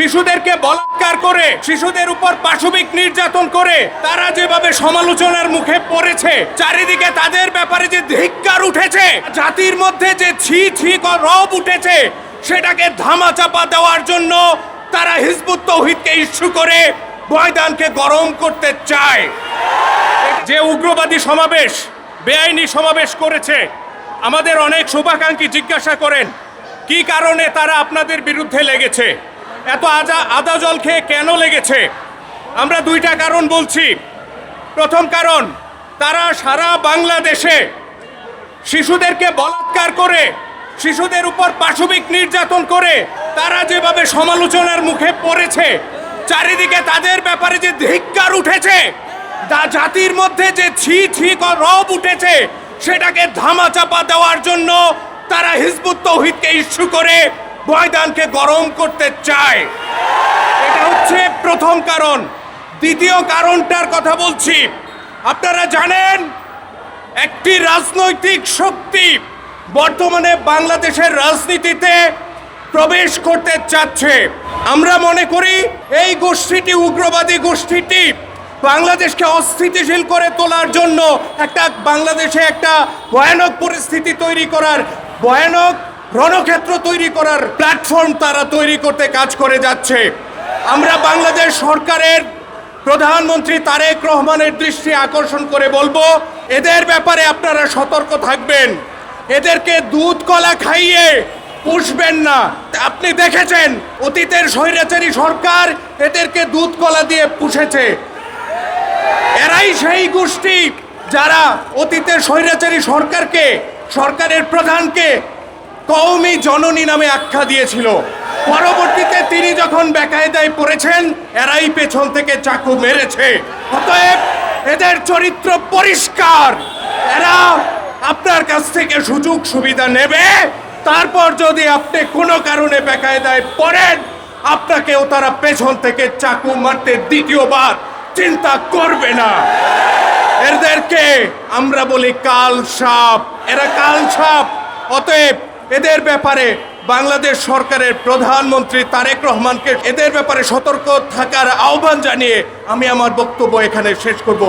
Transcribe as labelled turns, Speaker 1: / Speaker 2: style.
Speaker 1: শিশুদেরকে বলাৎকার করে, শিশুদের উপর পাশবিক নির্যাতন করে তারা যেভাবে সমালোচনার মুখে পড়েছে, চারিদিকে তাদের ব্যাপারে যে ধিক্কার উঠেছে, জাতির মধ্যে যে ছি ছি রব উঠেছে, সেটাকে ধামাচাপা দেওয়ার জন্য তারা হিজবুত তৌহিদকে ইস্যু করে ময়দানকে গরম করতে চায়। যে উগ্রবাদী সমাবেশ, বেআইনি সমাবেশ করেছে, আমাদের অনেক শুভাকাঙ্ক্ষী জিজ্ঞাসা করেন কি কারণে তারা আপনাদের বিরুদ্ধে লেগেছে, এত আদা জল খেয়ে কেন লেগেছে। আমরা দুইটা কারণ বলছি। প্রথম কারণ, তারা সারা বাংলাদেশে শিশুদেরকে বলাৎকার করে, শিশুদের উপর পাশবিক নির্যাতন করে তারা যেভাবে সমালোচনার মুখে পড়েছে, চারিদিকে তাদের ব্যাপারে যে ধিক্কার উঠেছে, জাতির মধ্যে যে ছি ছি রব উঠেছে, সেটাকে ধামাচাপা দেওয়ার জন্য তারা হিজবুত তৌহিদকে ইস্যু করে ময়দানকে গরম করতে চায়। এটা হচ্ছে প্রথম কারণ। দ্বিতীয় কারণটার কথা বলছি। আপনারা জানেন, একটি রাজনৈতিক শক্তি বর্তমানে বাংলাদেশের রাজনীতিতে প্রবেশ করতে চাচ্ছে। আমরা মনে করি এই গোষ্ঠীটি, উগ্রবাদী গোষ্ঠীটি, বাংলাদেশকে অস্থিতিশীল করে তোলার জন্য বাংলাদেশে একটা ভয়ানক পরিস্থিতি তৈরি করার, ভয়ানক রণক্ষেত্র তৈরি করার প্ল্যাটফর্ম তারা তৈরি করতে কাজ করে যাচ্ছে। আমরা বাংলাদেশ সরকারের প্রধানমন্ত্রী তারেক রহমানের দৃষ্টি আকর্ষণ করে বলবো, এদের ব্যাপারে আপনারা সতর্ক থাকবেন। এদেরকে দুধ কলা খাইয়ে পুষবেন না। আপনি দেখেছেন অতীতের স্বৈরাচারী সরকার এদেরকে দুধ কলা দিয়ে পুষেছে। এরাই সেই গোষ্ঠী যারা অতীতের স্বৈরাচারী সরকারকে, সরকারের প্রধানকে কওমি জননী নামে আখ্যা দিয়েছিল। পরবর্তীতে তিনি যখন বেকায়দায় পড়েছেন, এরাই পেছন থেকে চাকু মেরেছে। অতএব এদের চরিত্র পরিষ্কার। এরা আপনার কাছ থেকে সুযোগ সুবিধা নেবে, তারপর যদি আপনি কোনো কারণে বেকায়দায় পড়েন, আপনাকেও তারা পেছন থেকে চাকু মারতে দ্বিতীয়বার চিন্তা করবে না। এদেরকে আমরা বলি কাল সাপ। এরা কাল সাপ। অতএব এদের ব্যাপারে বাংলাদেশ সরকারের প্রধানমন্ত্রী তারেক রহমানকে এদের ব্যাপারে সতর্ক থাকার আহ্বান জানিয়ে আমি আমার বক্তব্য এখানে শেষ করব।